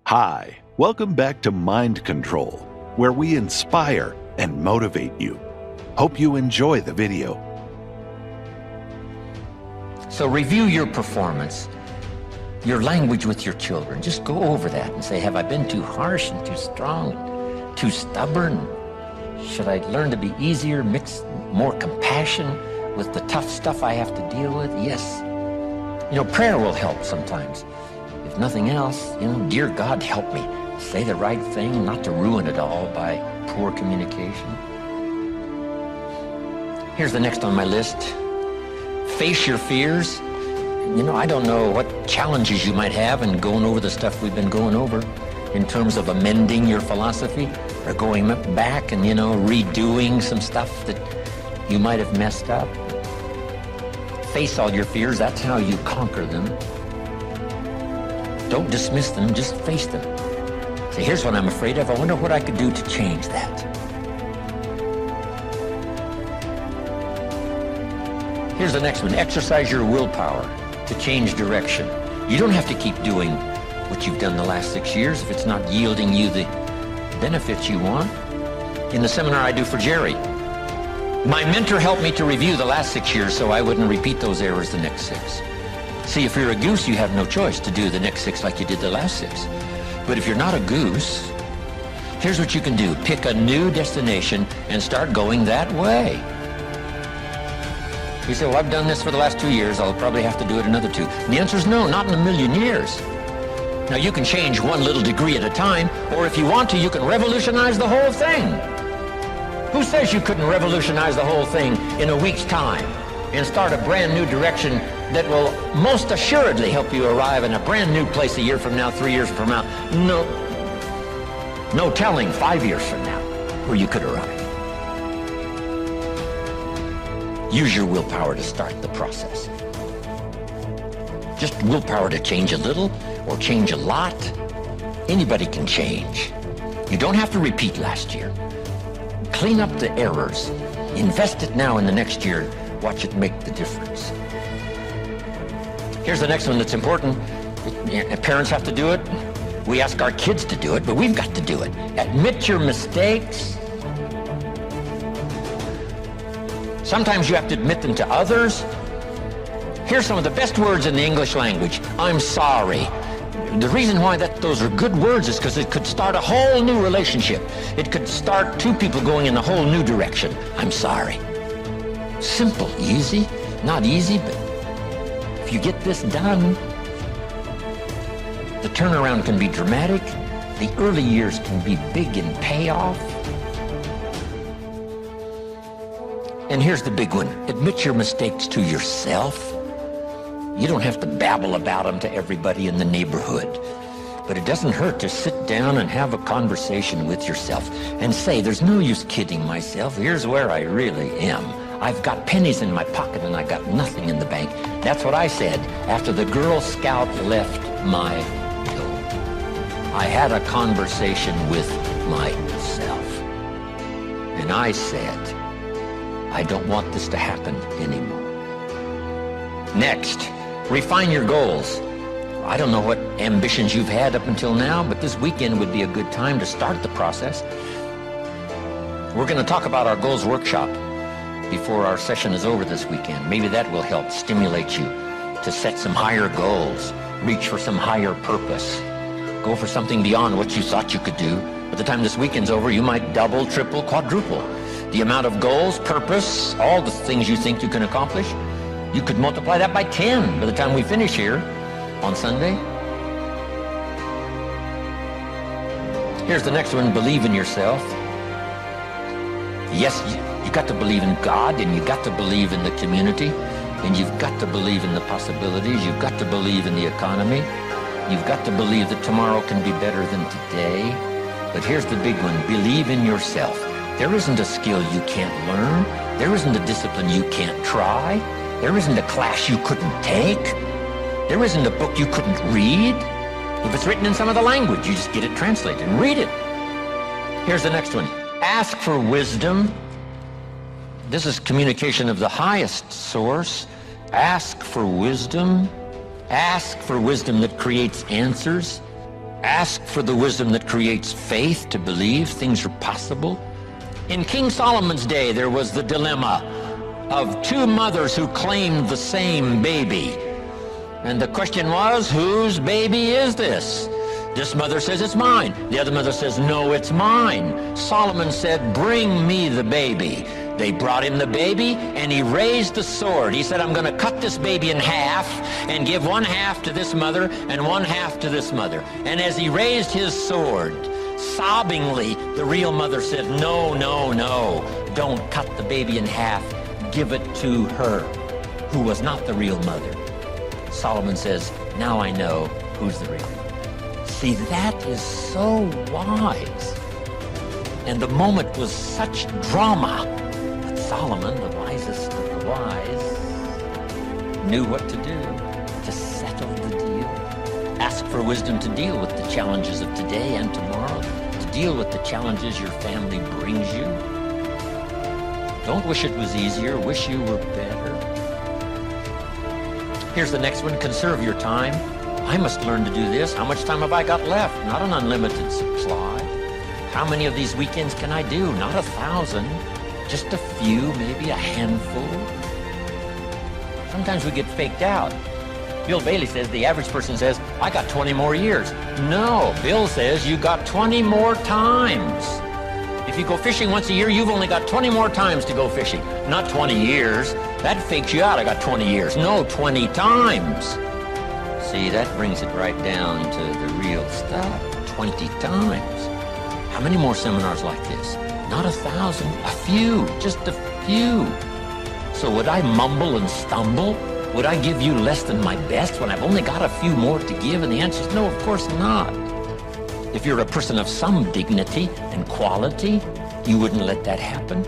Hi, welcome back to Mind Control, where we inspire and motivate you. Hope you enjoy the video. So review your performance, your language with your children. Just go over that and say, have I been too harsh and too strong, too stubborn? Should I learn to be easier, mix more compassion with the tough stuff I have to deal with? Yes. Prayer will help sometimes. If nothing else, dear God, help me say the right thing, not to ruin it all by poor communication. Here's the next on my list. Face your fears. I don't know what challenges you might have in going over the stuff we've been going over in terms of amending your philosophy or going back and, redoing some stuff that you might have messed up. Face all your fears. That's how you conquer them. Don't dismiss them, just face them. Say, here's what I'm afraid of. I wonder what I could do to change that. Here's the next one. Exercise your willpower to change direction. You don't have to keep doing what you've done the last 6 years if it's not yielding you the benefits you want. In the seminar I do for Jerry, my mentor helped me to review the last 6 years so I wouldn't repeat those errors the next 6. See, if you're a goose, you have no choice to do the next 6 like you did the last 6. But if you're not a goose, here's what you can do. Pick a new destination and start going that way. You say, well, I've done this for the last 2 years. I'll probably have to do it another 2. And the answer is no, not in a million years. Now, you can change one little degree at a time, or if you want to, you can revolutionize the whole thing. Who says you couldn't revolutionize the whole thing in a week's time and start a brand new direction that will most assuredly help you arrive in a brand new place a year from now, 3 years from now? No telling 5 years from now where you could arrive. Use your willpower to start the process. Just willpower to change a little or change a lot. Anybody can change. You don't have to repeat last year. Clean up the errors. Invest it now in the next year. Watch it make the difference. Here's the next one that's important. Parents have to do it. We ask our kids to do it, but we've got to do it. Admit your mistakes. Sometimes you have to admit them to others. Here's some of the best words in the English language. I'm sorry. The reason why those are good words is because it could start a whole new relationship. It could start 2 people going in a whole new direction. I'm sorry. Simple, easy. Not easy, but if you get this done, the turnaround can be dramatic. The early years can be big in payoff. And here's the big one. Admit your mistakes to yourself. You don't have to babble about them to everybody in the neighborhood. But it doesn't hurt to sit down and have a conversation with yourself and say, there's no use kidding myself. Here's where I really am. I've got pennies in my pocket and I got nothing in the bank. That's what I said after the Girl Scout left my door. I had a conversation with myself. And I said, I don't want this to happen anymore. Next, refine your goals. I don't know what ambitions you've had up until now, but this weekend would be a good time to start the process. We're going to talk about our goals workshop before our session is over this weekend. Maybe that will help stimulate you to set some higher goals, reach for some higher purpose, go for something beyond what you thought you could do. By the time this weekend's over, you might double, triple, quadruple the amount of goals, purpose, all the things you think you can accomplish. You could multiply that by 10 by the time we finish here on Sunday. Here's the next one. Believe in yourself. Yes, you got to believe in God, and you got to believe in the community, and you've got to believe in the possibilities. You've got to believe in the economy. You've got to believe that tomorrow can be better than today. But here's the big one. Believe in yourself. There isn't a skill you can't learn. There isn't a discipline you can't try. There isn't a class you couldn't take. There isn't a book you couldn't read. If it's written in some other language, you just get it translated and read it. Here's the next one. Ask for wisdom. This is communication of the highest source. Ask for wisdom. Ask for wisdom that creates answers. Ask for the wisdom that creates faith to believe things are possible. In King Solomon's day, there was the dilemma of two mothers who claimed the same baby. And the question was, whose baby is this? This mother says, it's mine. The other mother says, no, it's mine. Solomon said, bring me the baby. They brought him the baby, and he raised the sword. He said, I'm going to cut this baby in half and give one half to this mother and one half to this mother. And as he raised his sword, sobbingly, the real mother said, no, no, no, don't cut the baby in half. Give it to her, who was not the real mother. Solomon says, now I know who's the real. See, that is so wise. And the moment was such drama. But Solomon, the wisest of the wise, knew what to do to settle the deal. Ask for wisdom to deal with the challenges of today and tomorrow, to deal with the challenges your family brings you. Don't wish it was easier, wish you were better. Here's the next one, conserve your time. I must learn to do this. How much time have I got left? Not an unlimited supply. How many of these weekends can I do? Not 1,000, just a few, maybe a handful. Sometimes we get faked out. Bill Bailey says, the average person says, I got 20 more years. No, Bill says you got 20 more times. If you go fishing once a year, you've only got 20 more times to go fishing, not 20 years. That fakes you out. I got 20 years. No, 20 times. See, that brings it right down to the real stuff. 20 times. How many more seminars like this? Not 1,000, a few, just a few. So would I mumble and stumble? Would I give you less than my best when I've only got a few more to give? And the answer is no, of course not. If you're a person of some dignity and quality, you wouldn't let that happen.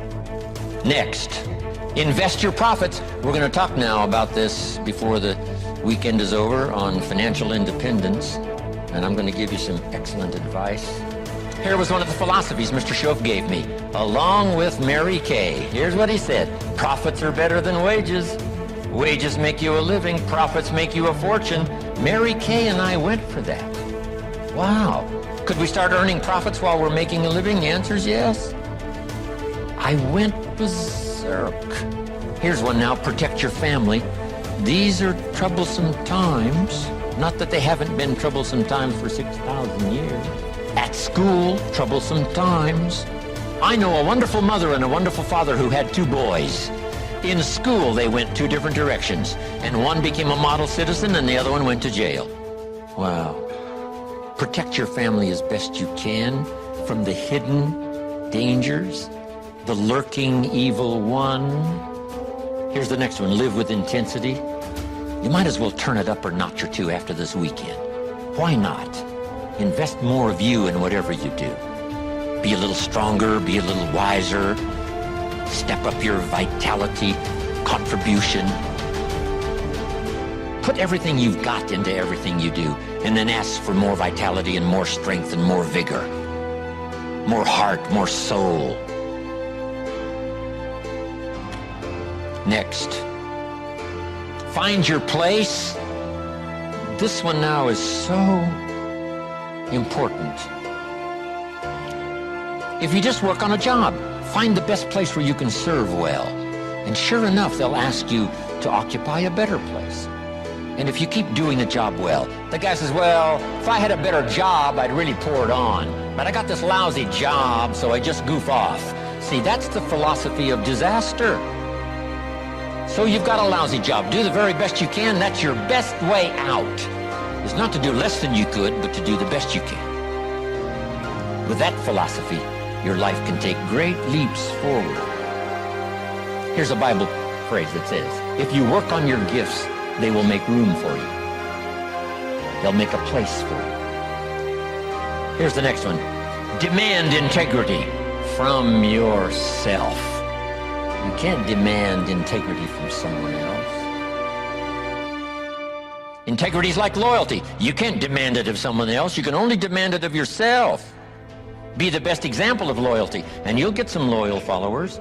Next, invest your profits. We're going to talk now about this before the weekend is over on financial independence, and I'm going to give you some excellent advice. Here was one of the philosophies Mr. Schoaf gave me, along with Mary Kay. Here's what he said: profits are better than wages. Wages make you a living, profits make you a fortune. Mary Kay and I went for that. Wow. Could we start earning profits while we're making a living? The answer is yes. I went berserk. Here's one now, protect your family. These are troublesome times. Not that they haven't been troublesome times for 6,000 years. At school, troublesome times. I know a wonderful mother and a wonderful father who had two boys. In school, they went two different directions, and one became a model citizen and the other one went to jail. Wow. Protect your family as best you can from the hidden dangers, the lurking evil one. Here's the next one, live with intensity. You might as well turn it up a notch or two after this weekend. Why not? Invest more of you in whatever you do. Be a little stronger, be a little wiser. Step up your vitality, contribution. Put everything you've got into everything you do, and then ask for more vitality and more strength and more vigor. More heart, more soul. Next, find your place. This one now is so important. If you just work on a job, find the best place where you can serve well. And sure enough, they'll ask you to occupy a better place. And if you keep doing the job well, the guy says, well, if I had a better job, I'd really pour it on. But I got this lousy job, so I just goof off. See, that's the philosophy of disaster. So you've got a lousy job. Do the very best you can. That's your best way out. Is not to do less than you could, but to do the best you can. With that philosophy, your life can take great leaps forward. Here's a Bible phrase that says, if you work on your gifts, they will make room for you. They'll make a place for you. Here's the next one. Demand integrity from yourself. You can't demand integrity from someone else. Integrity is like loyalty. You can't demand it of someone else. You can only demand it of yourself. Be the best example of loyalty, and you'll get some loyal followers.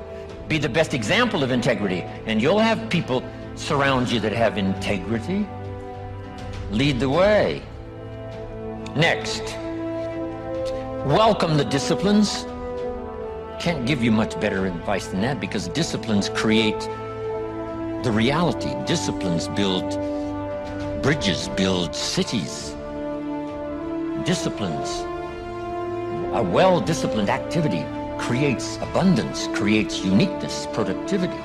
Be the best example of integrity, and you'll have people surround you that have integrity. Lead the way. Next, welcome the disciplines. Can't give you much better advice than that, because disciplines create the reality. Disciplines build bridges, build cities. Disciplines, a well-disciplined activity creates abundance, creates uniqueness, productivity.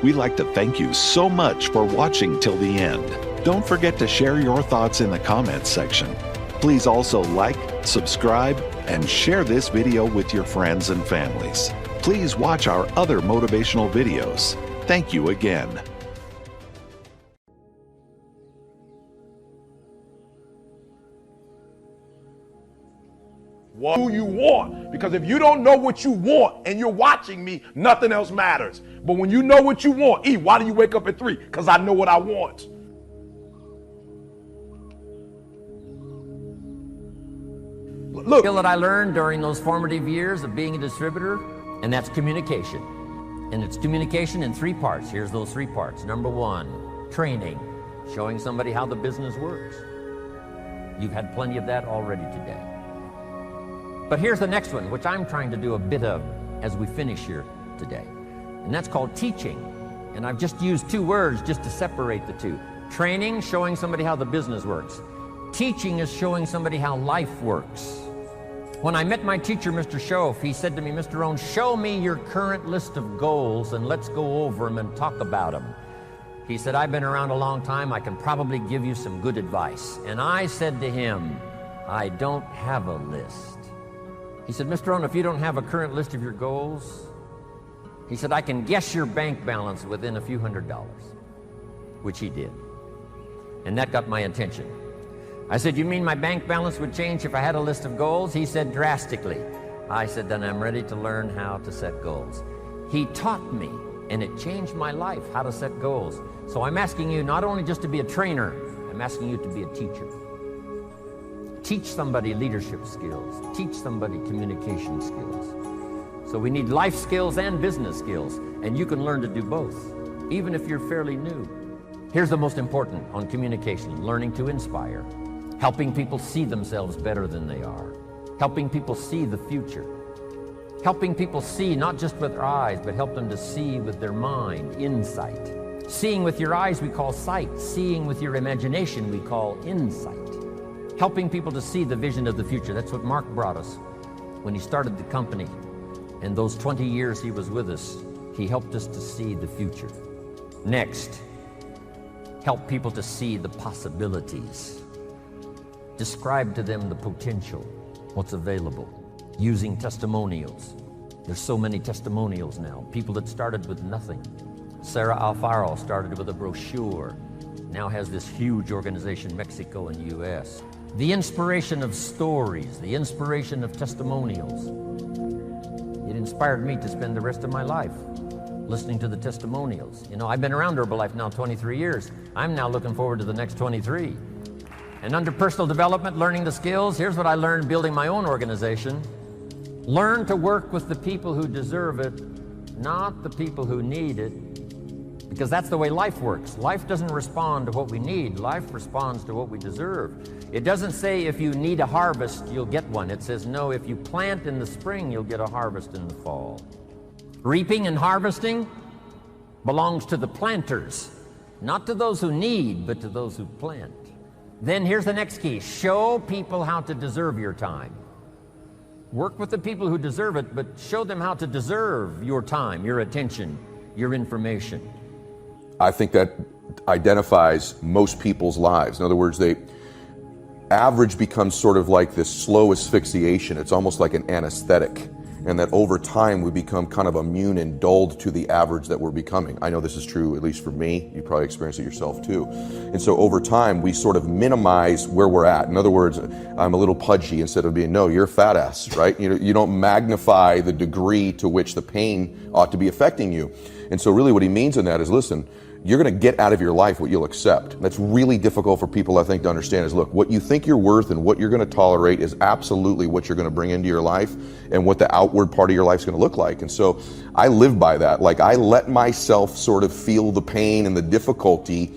We'd like to thank you so much for watching till the end. Don't forget to share your thoughts in the comments section. Please also like, subscribe, and share this video with your friends and families. Please watch our other motivational videos. Thank you again. What do you want? Because if you don't know what you want and you're watching me, nothing else matters. But when you know what you want, why do you wake up at 3? Because I know what I want. Look. Skill that I learned during those formative years of being a distributor, and that's communication. And it's communication in 3 parts. Here's those 3 parts. Number 1, training, showing somebody how the business works. You've had plenty of that already today. But here's the next one, which I'm trying to do a bit of as we finish here today. And that's called teaching. And I've just used 2 words just to separate the 2. Training, showing somebody how the business works. Teaching is showing somebody how life works. When I met my teacher, Mr. Schoaf, he said to me, Mr. Rohn, show me your current list of goals and let's go over them and talk about them. He said, I've been around a long time. I can probably give you some good advice. And I said to him, I don't have a list. He said, Mr. Rohn, if you don't have a current list of your goals, he said, I can guess your bank balance within a few $100s, which he did. And that got my attention. I said, you mean my bank balance would change if I had a list of goals? He said, drastically. I said, then I'm ready to learn how to set goals. He taught me, and it changed my life, how to set goals. So I'm asking you not only just to be a trainer, I'm asking you to be a teacher. Teach somebody leadership skills. Teach somebody communication skills. So we need life skills and business skills, and you can learn to do both, even if you're fairly new. Here's the most important on communication: learning to inspire, helping people see themselves better than they are, helping people see the future, helping people see not just with their eyes, but help them to see with their mind, insight. Seeing with your eyes we call sight. Seeing with your imagination we call insight. Helping people to see the vision of the future. That's what Mark brought us when he started the company. And those 20 years he was with us, he helped us to see the future. Next, help people to see the possibilities. Describe to them the potential, what's available, using testimonials. There's so many testimonials now. People that started with nothing. Sarah Alfaro started with a brochure, now has this huge organization, Mexico and US. The inspiration of stories, the inspiration of testimonials. It inspired me to spend the rest of my life listening to the testimonials. You know, I've been around Herbalife now 23 years. I'm now looking forward to the next 23. And under personal development, learning the skills, here's what I learned building my own organization. Learn to work with the people who deserve it, not the people who need it. Because that's the way life works. Life doesn't respond to what we need. Life responds to what we deserve. It doesn't say if you need a harvest, you'll get one. It says, no, if you plant in the spring, you'll get a harvest in the fall. Reaping and harvesting belongs to the planters, not to those who need, but to those who plant. Then here's the next key. Show people how to deserve your time. Work with the people who deserve it, but show them how to deserve your time, your attention, your information. I think that identifies most people's lives. In other words, average becomes sort of like this slow asphyxiation. It's almost like an anesthetic. And that over time we become kind of immune and dulled to the average that we're becoming. I know this is true, at least for me. You probably experience it yourself too. And so over time we sort of minimize where we're at. In other words, I'm a little pudgy instead of being, no, you're a fat ass, right? You don't magnify the degree to which the pain ought to be affecting you. And so really what he means in that is, listen, you're going to get out of your life what you'll accept. That's really difficult for people, I think, to understand is, look, what you think you're worth and what you're going to tolerate is absolutely what you're going to bring into your life and what the outward part of your life is going to look like. And so I live by that. Like, I let myself sort of feel the pain and the difficulty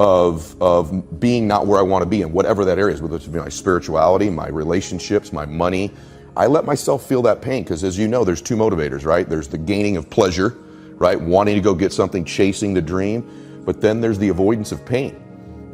of being not where I want to be in whatever that area is, whether it's my spirituality, my relationships, my money. I let myself feel that pain because, as you know, there's two motivators, right? There's the gaining of pleasure, right? Wanting to go get something, chasing the dream. But then there's the avoidance of pain.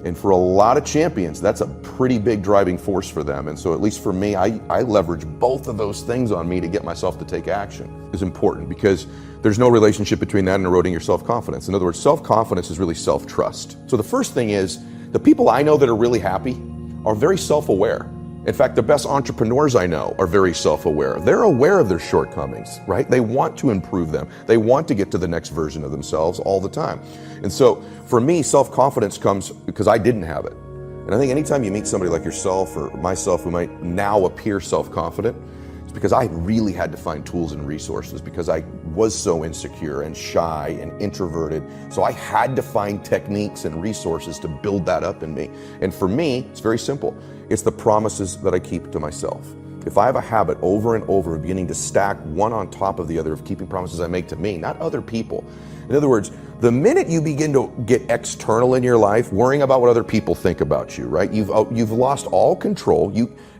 And for a lot of champions, that's a pretty big driving force for them. And so at least for me, I leverage both of those things on me to get myself to take action. Is important because there's no relationship between that and eroding your self-confidence. In other words, self-confidence is really self-trust. So the first thing is, the people I know that are really happy are very self-aware. In fact, the best entrepreneurs I know are very self-aware. They're aware of their shortcomings, right? They want to improve them. They want to get to the next version of themselves all the time. And so for me, self-confidence comes because I didn't have it. And I think anytime you meet somebody like yourself or myself who might now appear self-confident, it's because I really had to find tools and resources because I was so insecure and shy and introverted. So I had to find techniques and resources to build that up in me. And for me, it's very simple. It's the promises that I keep to myself. If I have a habit over and over of beginning to stack one on top of the other of keeping promises I make to me, not other people. In other words, the minute you begin to get external in your life, worrying about what other people think about you, right? You've lost all control.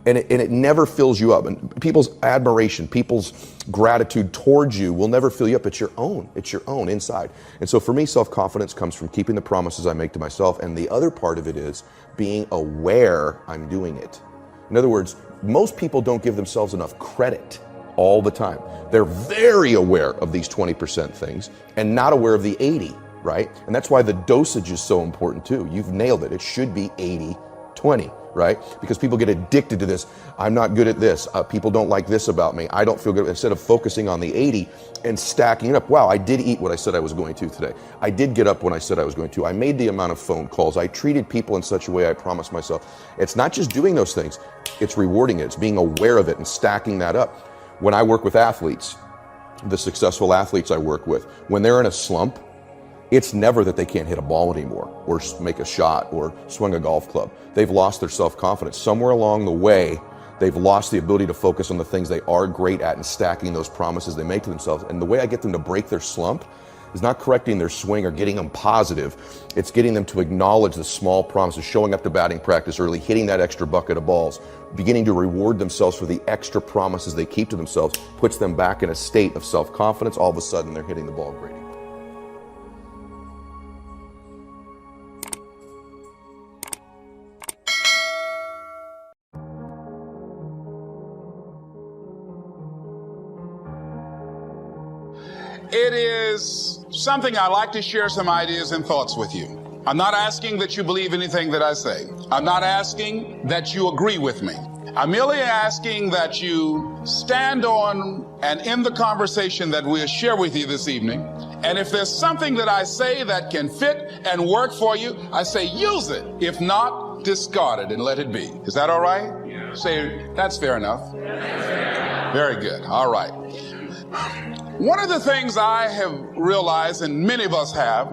And it never fills you up. And people's admiration, people's gratitude towards you will never fill you up. It's your own. It's your own inside. And so for me, self-confidence comes from keeping the promises I make to myself. And the other part of it is being aware I'm doing it. In other words, most people don't give themselves enough credit all the time. They're very aware of these 20% things and not aware of the 80, right? And that's why the dosage is so important too. You've nailed it. It should be 80-20. Right? Because people get addicted to this. I'm not good at this. People don't like this about me. I don't feel good. Instead of focusing on the 80 and stacking it up. Wow, I did eat what I said I was going to today. I did get up when I said I was going to. I made the amount of phone calls. I treated people in such a way I promised myself. It's not just doing those things. It's rewarding it. It's being aware of it and stacking that up. When I work with athletes, the successful athletes I work with, when they're in a slump, it's never that they can't hit a ball anymore or make a shot or swing a golf club. They've lost their self-confidence. Somewhere along the way, they've lost the ability to focus on the things they are great at and stacking those promises they make to themselves. And the way I get them to break their slump is not correcting their swing or getting them positive. It's getting them to acknowledge the small promises, showing up to batting practice early, hitting that extra bucket of balls, beginning to reward themselves for the extra promises they keep to themselves, puts them back in a state of self-confidence. All of a sudden, they're hitting the ball great. It is something I like to share some ideas and thoughts with you. I'm not asking that you believe anything that I say. I'm not asking that you agree with me. I'm merely asking that you stand on and in the conversation that we'll share with you this evening. And if there's something that I say that can fit and work for you, I say use it. If not, discard it and let it be. Is that all right? Yeah. Say, that's fair enough. Very good. All right. One of the things I have realized, and many of us have,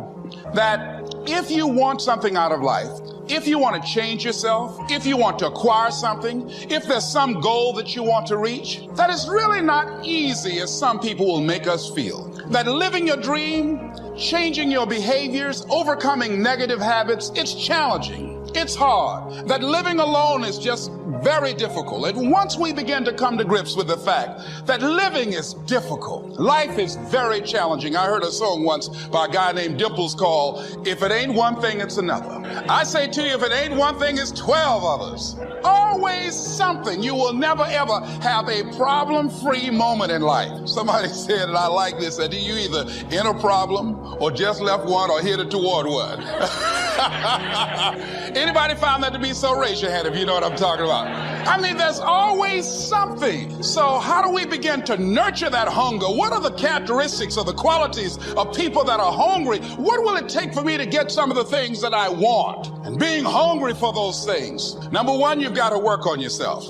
that if you want something out of life, if you want to change yourself, if you want to acquire something, if there's some goal that you want to reach, that is really not easy as some people will make us feel. That living your dream, changing your behaviors, overcoming negative habits, it's challenging. It's hard. That living alone is just very difficult. And once we begin to come to grips with the fact that living is difficult, life is very challenging. I heard a song once by a guy named Dimples called, "If it ain't one thing, it's another." I say to you, if it ain't one thing, it's 12 others. Always something. You will never ever have a problem-free moment in life. Somebody said, and I like this, that you either in a problem or just left one or headed toward one. Anybody found that to be so? Raise your hand if you know what I'm talking about. I mean, there's always something. So how do we begin to nurture that hunger? What are the characteristics or the qualities of people that are hungry? What will it take for me to get some of the things that I want? And being hungry for those things, number one, you've got to work on yourself.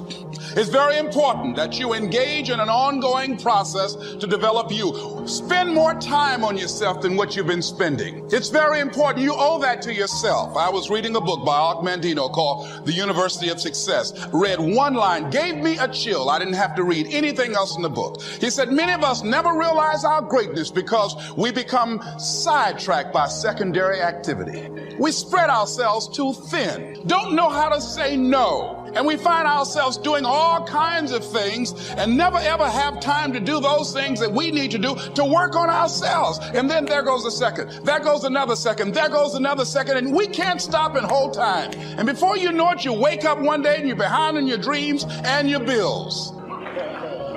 It's very important that you engage in an ongoing process to develop you. Spend more time on yourself than what you've been spending. It's very important. You owe that to yourself. I was reading a book by Og Mandino called The University of Success. Read one line gave me a chill. I didn't have to read anything else in the book. He said, many of us never realize our greatness because we become sidetracked by secondary activity. We spread ourselves too thin, don't know how to say no. And we find ourselves doing all kinds of things and never ever have time to do those things that we need to do to work on ourselves. And then there goes a second, there goes another second, there goes another second, and we can't stop and hold time. And before you know it, you wake up one day and you're behind on your dreams and your bills.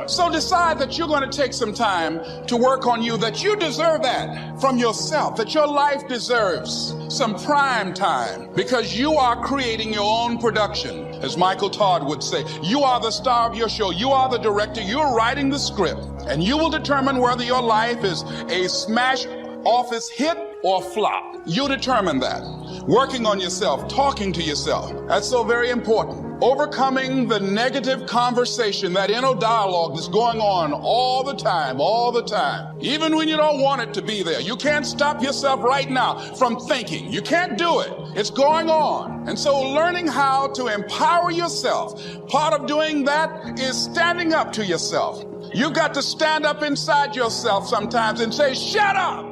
So decide that you're going to take some time to work on you, that you deserve that from yourself, that your life deserves some prime time because you are creating your own production. As Michael Todd would say, you are the star of your show. You are the director. You're writing the script, and you will determine whether your life is a smash office hit or flop. You determine that. Working on yourself, talking to yourself. That's so very important. Overcoming the negative conversation, that inner dialogue that's going on all the time, even when you don't want it to be there. You can't stop yourself right now from thinking. You can't do it. It's going on. And so learning how to empower yourself, part of doing that is standing up to yourself. You've got to stand up inside yourself sometimes and say, shut up.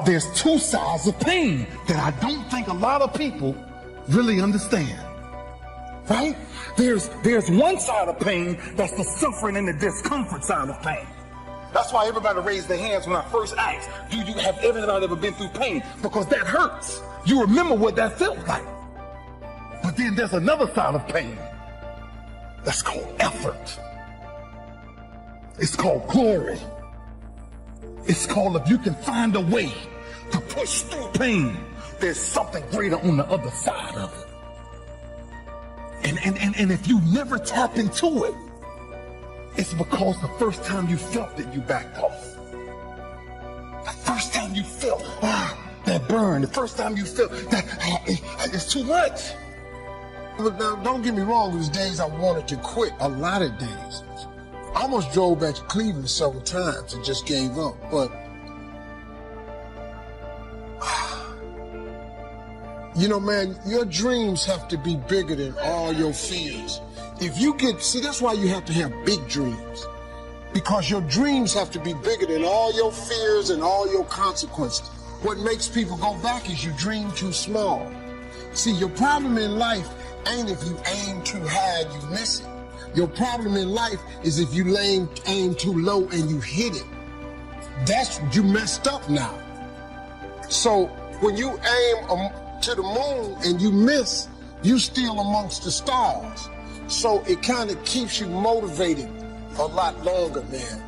there's two sides of pain that I don't think a lot of people really understand. Right? There's one side of pain that's the suffering and the discomfort side of pain. That's why everybody raised their hands when I first asked, do you have everybody ever been through pain? Because that hurts. You remember what that felt like. But then there's another side of pain that's called effort. It's called glory. It's called if you can find a way to push through pain, there's something greater on the other side of it. And if you never tap into it, it's because the first time you felt it, you backed off. The first time you felt that burn, the first time you felt that it's too much. But now, don't get me wrong, there was days I wanted to quit, a lot of days. I almost drove back to Cleveland several times and just gave up, but you know, man, your dreams have to be bigger than all your fears. If you see, that's why you have to have big dreams. Because your dreams have to be bigger than all your fears and all your consequences. What makes people go back is you dream too small. See, your problem in life ain't if you aim too high and you miss it. Your problem in life is if you aim too low and you hit it. That's, you messed up now. So when you aim to the moon and you miss, you still amongst the stars. So it kind of keeps you motivated a lot longer, man,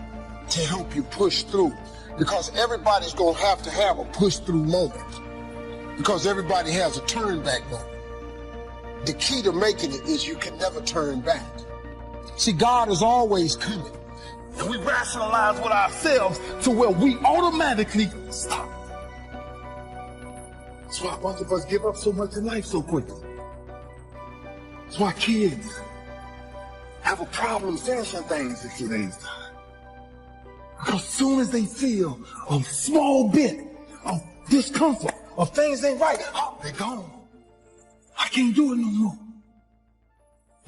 to help you push through. Because everybody's gonna have a push through moment. Because everybody has a turn back moment. The key to making it is you can never turn back. See, God is always coming. And we rationalize with ourselves to where we automatically stop. That's why a bunch of us give up so much in life so quickly. That's why kids have a problem finishing things in today's time. Because as soon as they feel a small bit of discomfort or things ain't right, they're gone. I can't do it no more.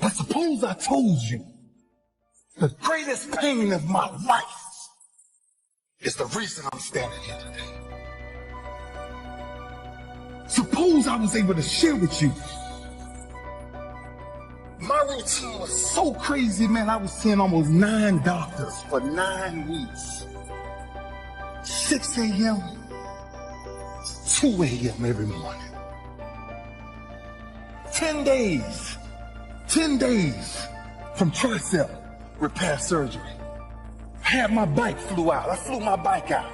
But suppose I told you the greatest pain of my life is the reason I'm standing here today. Suppose I was able to share with you. My routine was so crazy, man. I was seeing almost 9 doctors for 9 weeks. 6 a.m., 2 a.m. every morning. 10 days from tricep repair surgery. I had my bike flew out. I flew my bike out.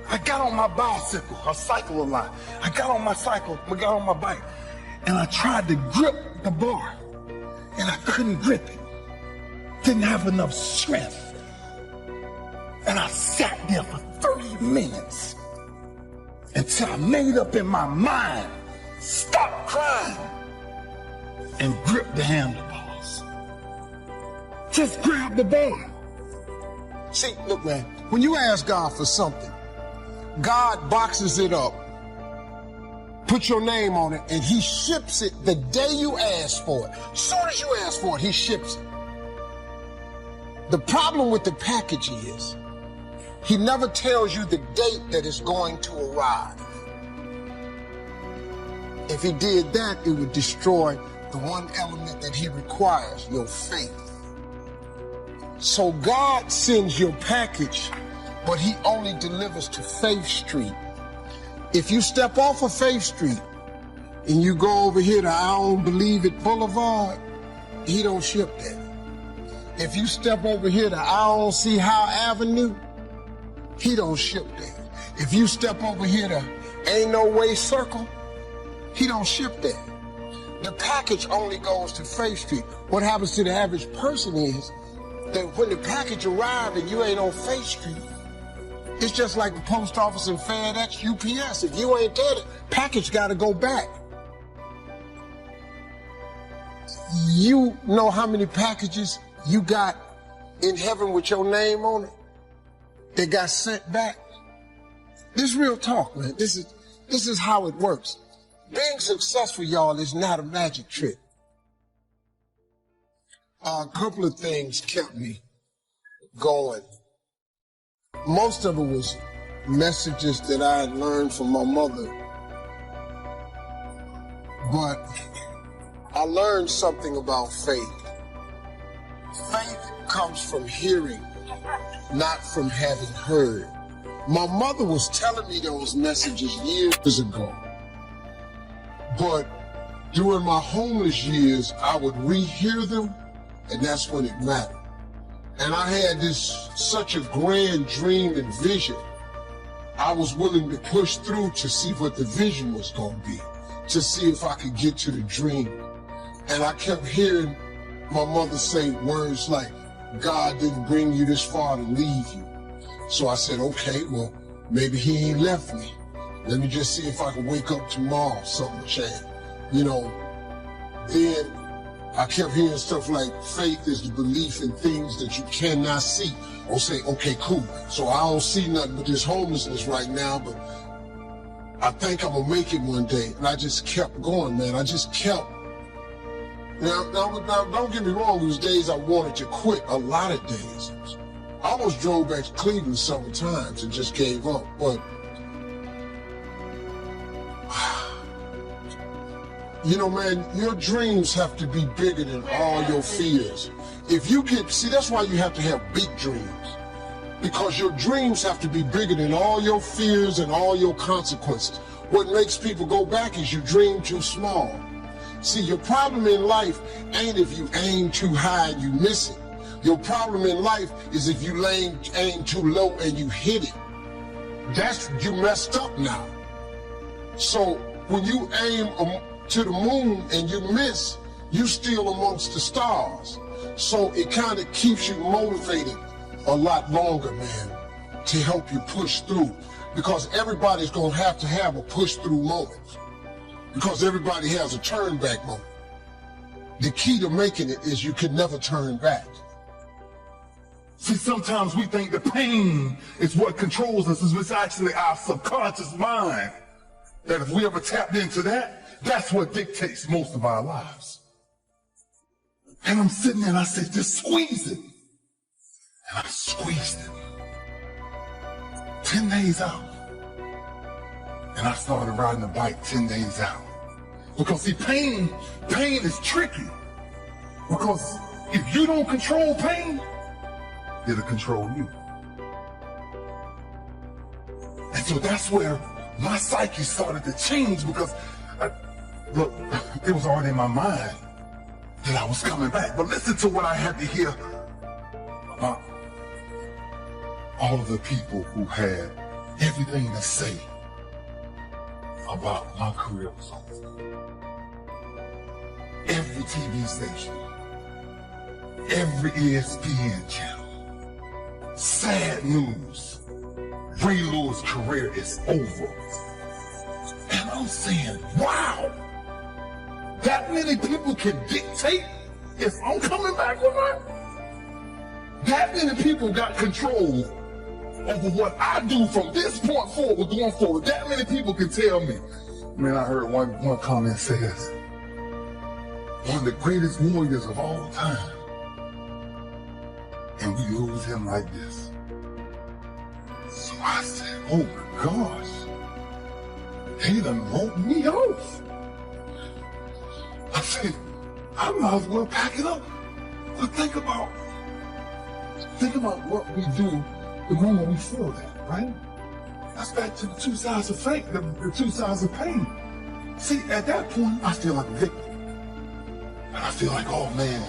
I got on my bicycle. I cycle a lot. I got on my bike, and I tried to grip the bar, and I couldn't grip it. Didn't have enough strength. And I sat there for 30 minutes until I made up in my mind, stop crying, and grip the handlebars. Just grab the bar. See, look, man, when you ask God for something, God boxes it up, put your name on it, and he ships it the day you ask for it. As soon as you ask for it, he ships it. The problem with the package is, he never tells you the date that it's going to arrive. If he did that, it would destroy the one element that he requires, your faith. So God sends your package, but he only delivers to Faith Street. If you step off of Faith Street and you go over here to I Don't Believe It Boulevard, he don't ship that. If you step over here to I Don't See How Avenue, he don't ship that. If you step over here to Ain't No Way Circle, he don't ship that. The package only goes to Faith Street. What happens to the average person is that when the package arrives and you ain't on Faith Street, it's just like the post office and FedEx, UPS. If you ain't there, the package got to go back. You know how many packages you got in heaven with your name on it that got sent back? This is real talk, man. This is how it works. Being successful, y'all, is not a magic trick. A couple of things kept me going. Most of it was messages that I had learned from my mother. But I learned something about faith. Faith comes from hearing, not from having heard. My mother was telling me those messages years ago. But during my homeless years, I would rehear them, and that's when it mattered. And I had such a grand dream and vision. I was willing to push through to see what the vision was going to be, to see if I could get to the dream. And I kept hearing my mother say words like, God didn't bring you this far to leave you. So I said, okay, well, maybe he ain't left me. Let me just see if I can wake up tomorrow, something change. You know, then I kept hearing stuff like faith is the belief in things that you cannot see. Or say, okay, cool. So I don't see nothing but this homelessness right now, but I think I'm gonna make it one day. And I just kept going, man. I just kept. Now, don't get me wrong, there was days I wanted to quit, a lot of days. I almost drove back to Cleveland several times and just gave up, but you know, man, your dreams have to be bigger than all your fears. If you see, that's why you have to have big dreams. Because your dreams have to be bigger than all your fears and all your consequences. What makes people go back is you dream too small. See, your problem in life ain't if you aim too high and you miss it. Your problem in life is if you aim too low and you hit it. You messed up now. So when you aim to the moon and you miss, you still amongst the stars. So it kind of keeps you motivated a lot longer, man, to help you push through. Because everybody's gonna have a push through moment. Because everybody has a turn back moment. The key to making it is you can never turn back. See, sometimes we think the pain is what controls us. It's actually our subconscious mind. That if we ever tapped into that, that's what dictates most of our lives. And I'm sitting there and I said, just squeeze it. And I squeezed it. 10 days out. And I started riding a bike 10 days out. Because see, pain is tricky. Because if you don't control pain, it'll control you. And so that's where my psyche started to change, because look, it was already in my mind that I was coming back. But listen to what I had to hear about all of the people who had everything to say about my career was over. Every TV station, every ESPN channel, sad news, Ray Lewis' career is over. And I'm saying, wow, that many people can dictate if I'm coming back or not? That many people got control over what I do from this point forward, going forward. That many people can tell me. Man, I heard one comment says, one of the greatest warriors of all time, and we lose him like this. So I said, oh my gosh, they done wrote me off. I said, I might as well pack it up. But think about what we do the moment we feel that, right? That's back to the two sides of fate, the two sides of pain. See, at that point, I feel like a victim. And I feel like, oh man,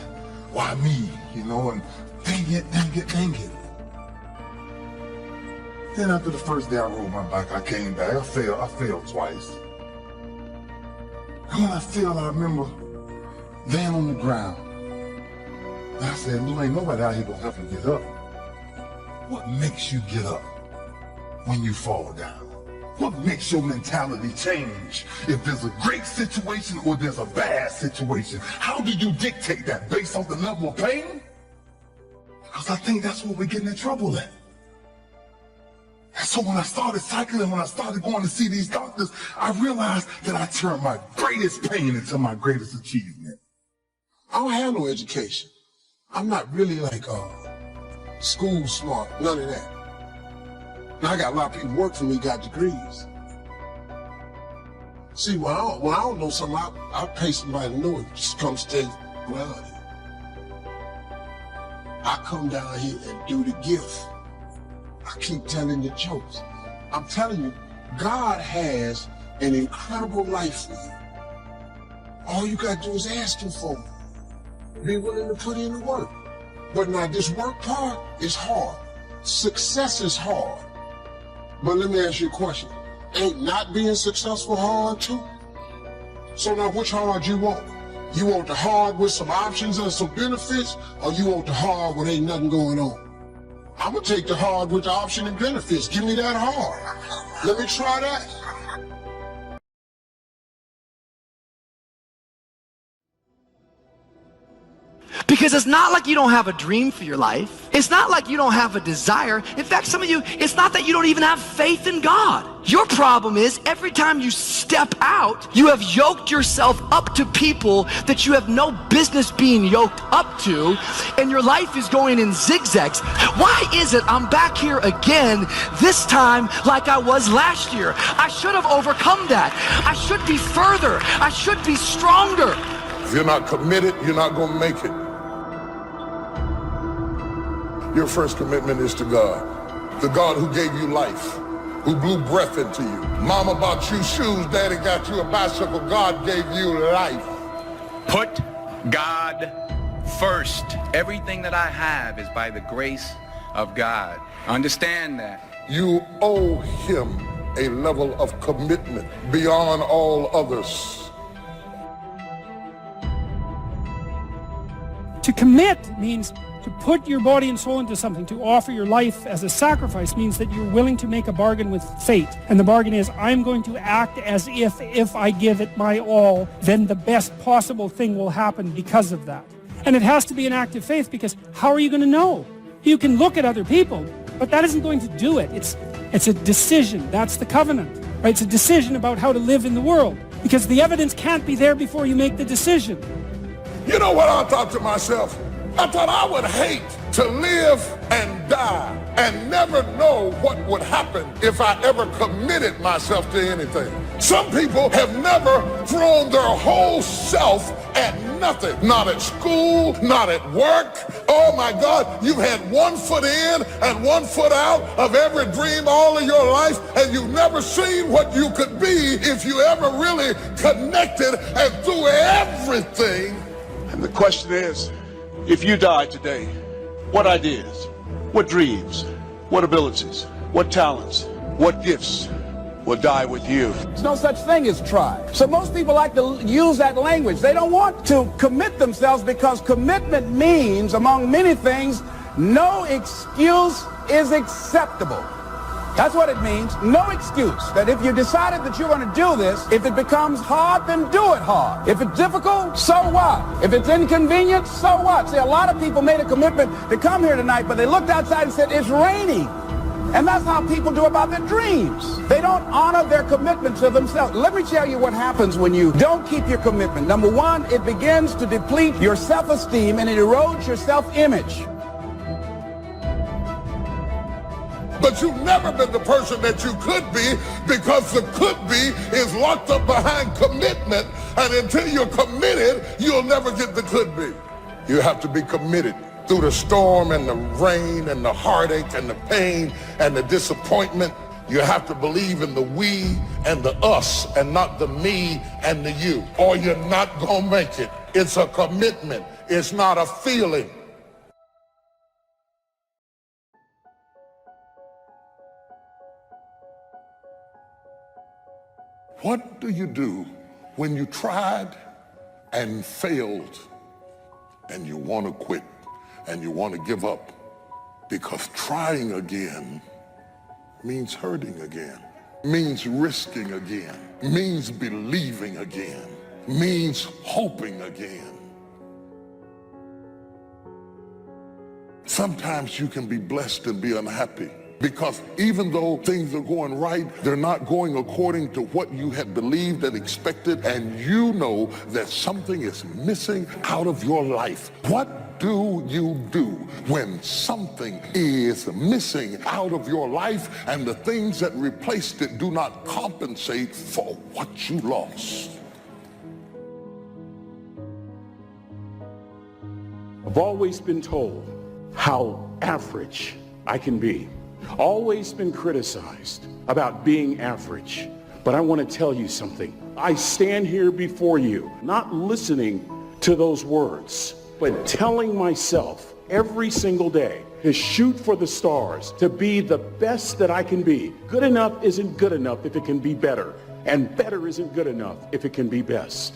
why me? You know, and dang it. Then after the first day I rode my bike, I came back. I failed twice. And when I failed, I remember laying on the ground. And I said, Lou, ain't nobody out here gonna help me get up. What makes you get up when you fall down? What makes your mentality change if there's a great situation or there's a bad situation? How do you dictate that? Based on the level of pain? Because I think that's where we're getting in trouble at. And so when I started cycling, when I started going to see these doctors, I realized that I turned my greatest pain into my greatest achievement. I don't have no education. I'm not really like school smart, none of that. Now, I got a lot of people work for me, got degrees. See, when I don't know something, I pay somebody to know it. Just come stay around here. I come down here and do the gift. I keep telling the jokes. I'm telling you, God has an incredible life for you. All you gotta do is ask him for it. Be willing to put in the work. But now this work part is hard. Success is hard. But let me ask you a question. Ain't not being successful hard too? So now which hard you want? You want the hard with some options and some benefits, or you want the hard where ain't nothing going on? I'm gonna take the hard with the option and benefits. Give me that hard. Let me try that. Because it's not like you don't have a dream for your life. It's not like you don't have a desire. In fact, some of you, it's not that you don't even have faith in God. Your problem is every time you step out, you have yoked yourself up to people that you have no business being yoked up to, and your life is going in zigzags. Why is it I'm back here again, this time like I was last year? I should have overcome that. I should be further. I should be stronger. If you're not committed, you're not going to make it. Your first commitment is to God. The God who gave you life, who blew breath into you. Mama bought you shoes, daddy got you a bicycle. God gave you life. Put God first. Everything that I have is by the grace of God. Understand that. You owe him a level of commitment beyond all others. To commit means to put your body and soul into something. To offer your life as a sacrifice means that you're willing to make a bargain with fate. And the bargain is, I'm going to act as if I give it my all, then the best possible thing will happen because of that. And it has to be an act of faith, because how are you going to know? You can look at other people, but that isn't going to do it. It's a decision. That's the covenant, right? It's a decision about how to live in the world, because the evidence can't be there before you make the decision. You know what I thought to myself? I thought I would hate to live and die and never know what would happen if I ever committed myself to anything. Some people have never thrown their whole self at nothing. Not at school, not at work. Oh my God, you've had 1 foot in and 1 foot out of every dream all of your life, and you've never seen what you could be if you ever really connected and threw everything. And the question is, if you died today, what ideas, what dreams, what abilities, what talents, what gifts will die with you? There's no such thing as try. So most people like to use that language. They don't want to commit themselves, because commitment means, among many things, no excuse is acceptable. That's what it means. No excuse. That if you decided that you're going to do this, if it becomes hard, then do it hard. If it's difficult, so what? If it's inconvenient, so what? See, a lot of people made a commitment to come here tonight, but they looked outside and said, it's raining. And that's how people do about their dreams. They don't honor their commitment to themselves. Let me tell you what happens when you don't keep your commitment. Number one, it begins to deplete your self-esteem, and it erodes your self-image. But you've never been the person that you could be, because the could be is locked up behind commitment, and until you're committed, you'll never get the could be. You have to be committed through the storm and the rain and the heartache and the pain and the disappointment. You have to believe in the we and the us and not the me and the you, or you're not gonna make it. It's a commitment. It's not a feeling. What do you do when you tried and failed and you want to quit and you want to give up? Because trying again means hurting again, means risking again, means believing again, means hoping again. Sometimes you can be blessed and be unhappy, because even though things are going right, they're not going according to what you had believed and expected, and you know that something is missing out of your life. What do you do when something is missing out of your life and the things that replaced it do not compensate for what you lost? I've always been told how average I can be. Always been criticized about being average. But I want to tell you something. I stand here before you, not listening to those words, but telling myself every single day to shoot for the stars, to be the best that I can be. Good enough isn't good enough if it can be better, and better isn't good enough if it can be best.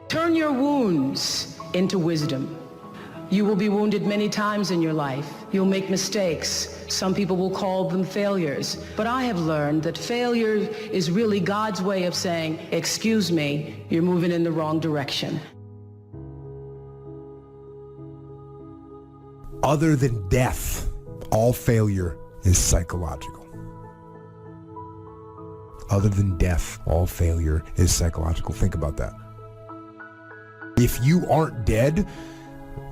Turn your wounds into wisdom. You will be wounded many times in your life. You'll make mistakes. Some people will call them failures. But I have learned that failure is really God's way of saying, excuse me, you're moving in the wrong direction. Other than death, all failure is psychological. Other than death, all failure is psychological. Think about that. If you aren't dead,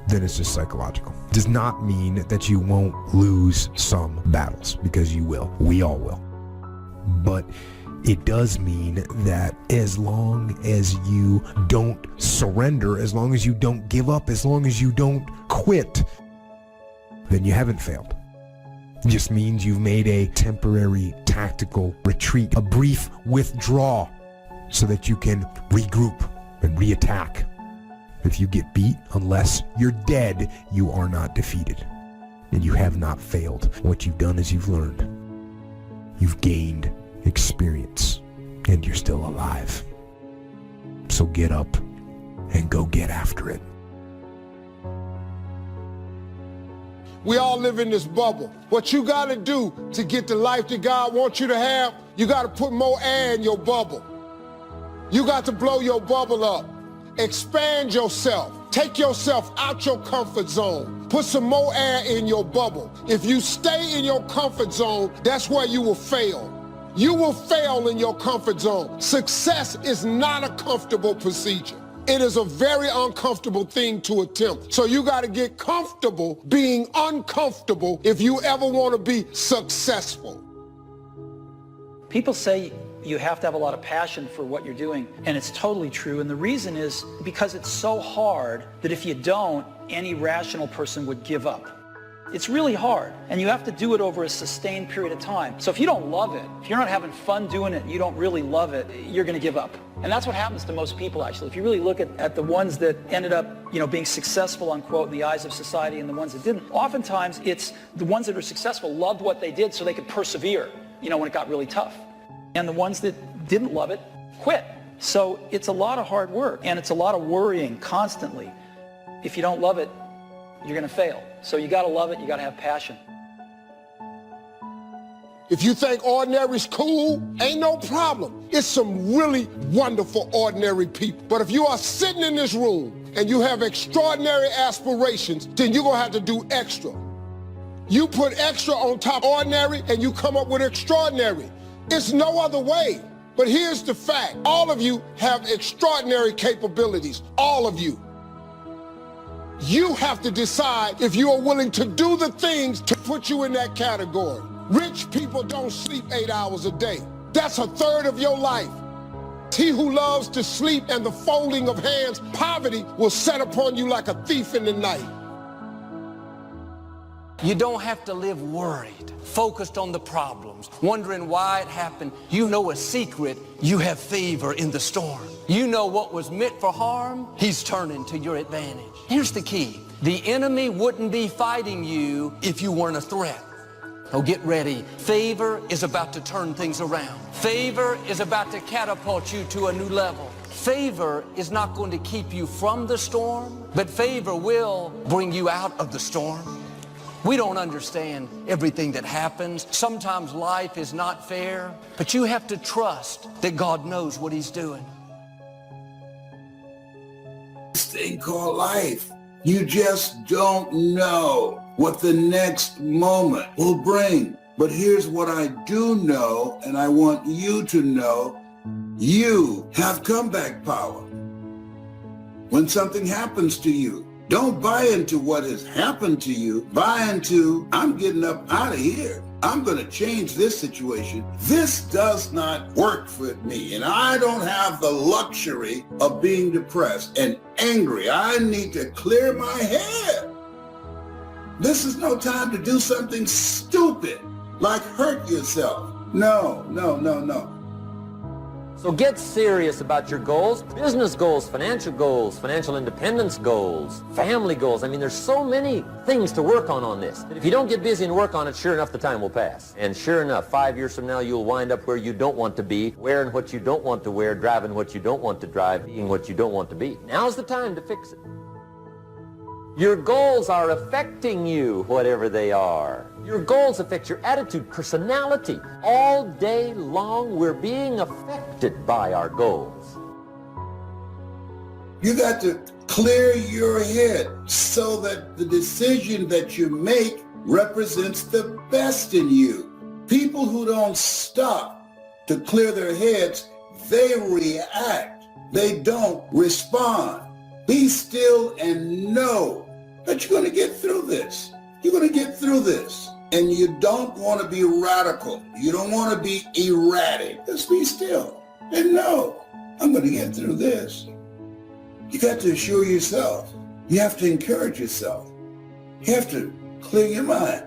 then it's just psychological. It does not mean that you won't lose some battles, because you will. We all will. But it does mean that as long as you don't surrender, as long as you don't give up, as long as you don't quit, then you haven't failed. It just means you've made a temporary tactical retreat, a brief withdrawal, so that you can regroup and reattack. If you get beat, unless you're dead, you are not defeated. And you have not failed. What you've done is you've learned. You've gained experience. And you're still alive. So get up and go get after it. We all live in this bubble. What you got to do to get the life that God wants you to have, you got to put more air in your bubble. You got to blow your bubble up. Expand yourself. Take yourself out your comfort zone. Put some more air in your bubble. If you stay in your comfort zone, that's where you will fail. You will fail in your comfort zone. Success is not a comfortable procedure. It is a very uncomfortable thing to attempt. So you got to get comfortable being uncomfortable if you ever want to be successful. People say you have to have a lot of passion for what you're doing, and it's totally true. And the reason is because it's so hard that if you don't, any rational person would give up. It's really hard, and you have to do it over a sustained period of time. So if you don't love it, if you're not having fun doing it, you don't really love it, you're going to give up. And that's what happens to most people, actually. If you really look at the ones that ended up, being successful, unquote, in the eyes of society, and the ones that didn't, oftentimes it's the ones that are successful loved what they did so they could persevere, when it got really tough. And the ones that didn't love it quit. So it's a lot of hard work, and it's a lot of worrying constantly. If you don't love it, you're going to fail. So you got to love it, you got to have passion. If you think ordinary's cool, ain't no problem. It's some really wonderful ordinary people. But if you are sitting in this room and you have extraordinary aspirations, then you're going to have to do extra. You put extra on top of ordinary and you come up with extraordinary. It's no other way. But here's the fact. All of you have extraordinary capabilities. All of you. You have to decide if you are willing to do the things to put you in that category. Rich people don't sleep 8 hours a day. That's a third of your life. He who loves to sleep and the folding of hands, poverty will set upon you like a thief in the night. You don't have to live worried, focused on the problems, wondering why it happened. You know a secret. You have favor in the storm. You know what was meant for harm, he's turning to your advantage. Here's the key. The enemy wouldn't be fighting you if you weren't a threat. Oh, get ready. Favor is about to turn things around. Favor is about to catapult you to a new level. Favor is not going to keep you from the storm, but favor will bring you out of the storm. We don't understand everything that happens. Sometimes life is not fair, but you have to trust that God knows what he's doing. This thing called life. You just don't know what the next moment will bring. But here's what I do know, and I want you to know. You have comeback power. when something happens to you. Don't buy into what has happened to you. Buy into, I'm getting up out of here. I'm going to change this situation. This does not work for me, and I don't have the luxury of being depressed and angry. I need to clear my head. This is no time to do something stupid, like hurt yourself. No, no, no, no. So get serious about your goals, business goals, financial independence goals, family goals. I mean, there's so many things to work on this. But if you don't get busy and work on it, sure enough, the time will pass. And sure enough, 5 years from now, you'll wind up where you don't want to be, wearing what you don't want to wear, driving what you don't want to drive, being what you don't want to be. Now's the time to fix it. Your goals are affecting you, whatever they are. Your goals affect your attitude, personality. All day long, we're being affected by our goals. You got to clear your head so that the decision that you make represents the best in you. People who don't stop to clear their heads, they react. They don't respond. Be still and know that you're going to get through this. You're going to get through this. And you don't want to be radical. You don't want to be erratic. Just be still and know, I'm going to get through this. You got to assure yourself. You have to encourage yourself. You have to clear your mind.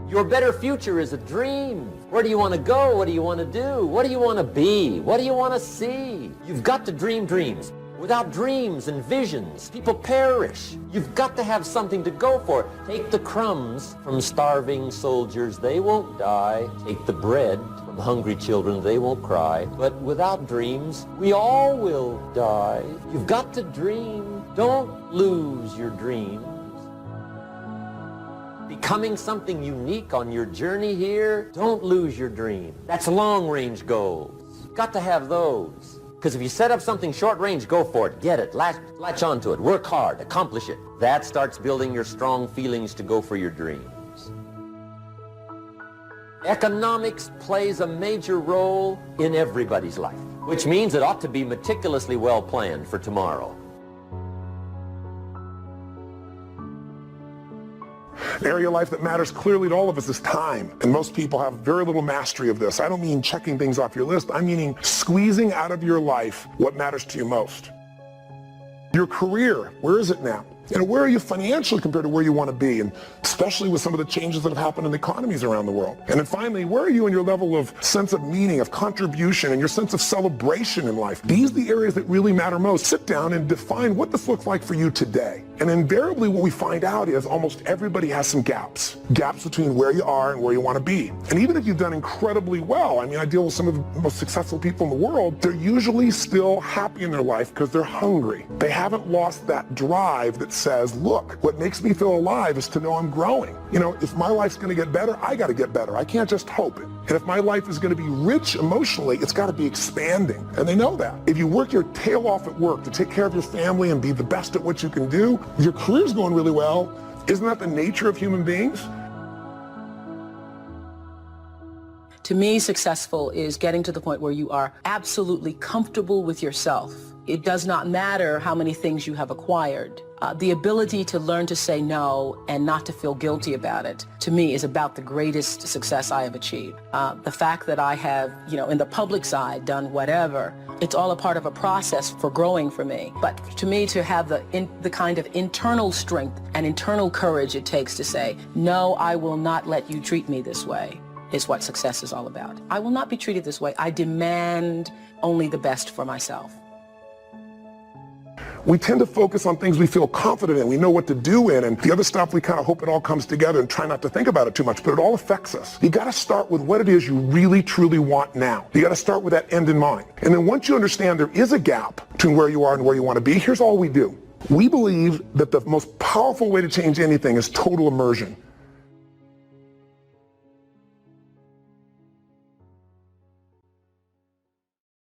Your better future is a dream. Where do you want to go? What do you want to do? What do you want to be? What do you want to see? You've got to dream dreams. Without dreams and visions, people perish. You've got to have something to go for. Take the crumbs from starving soldiers, they won't die. Take the bread from hungry children, they won't cry. But without dreams, we all will die. You've got to dream. Don't lose your dreams. Becoming something unique on your journey here, don't lose your dream. That's long-range goals. You've got to have those. Because if you set up something short-range, go for it, get it, latch onto it, work hard, accomplish it. That starts building your strong feelings to go for your dreams. Economics plays a major role in everybody's life, which means it ought to be meticulously well planned for tomorrow. An area of life that matters clearly to all of us is time. And most people have very little mastery of this. I don't mean checking things off your list. I'm meaning squeezing out of your life what matters to you most. Your career, where is it now? Where are you financially compared to where you want to be? And especially with some of the changes that have happened in the economies around the world. And then finally, where are you in your level of sense of meaning, of contribution, and your sense of celebration in life? These are the areas that really matter most. Sit down and define what this looks like for you today. And invariably what we find out is almost everybody has some gaps. Gaps between where you are and where you want to be. And even if you've done incredibly well, I mean, I deal with some of the most successful people in the world, they're usually still happy in their life because they're hungry. They haven't lost that drive that says, look, what makes me feel alive is to know I'm growing. If my life's going to get better, I got to get better. I can't just hope it. And if my life is going to be rich emotionally, it's got to be expanding. And they know that. If you work your tail off at work to take care of your family and be the best at what you can do, your career's going really well. Isn't that the nature of human beings? To me, successful is getting to the point where you are absolutely comfortable with yourself. It does not matter how many things you have acquired. The ability to learn to say no and not to feel guilty about it, to me, is about the greatest success I have achieved. The fact that I have, in the public side, done whatever, it's all a part of a process for growing for me. But to me, to have the kind of internal strength and internal courage it takes to say, no, I will not let you treat me this way, is what success is all about. I will not be treated this way. I demand only the best for myself. We tend to focus on things we feel confident in, we know what to do in, and the other stuff we kind of hope it all comes together and try not to think about it too much, but it all affects us. You got to start with what it is you really, truly want now. You got to start with that end in mind. And then once you understand there is a gap between where you are and where you want to be, here's all we do. We believe that the most powerful way to change anything is total immersion.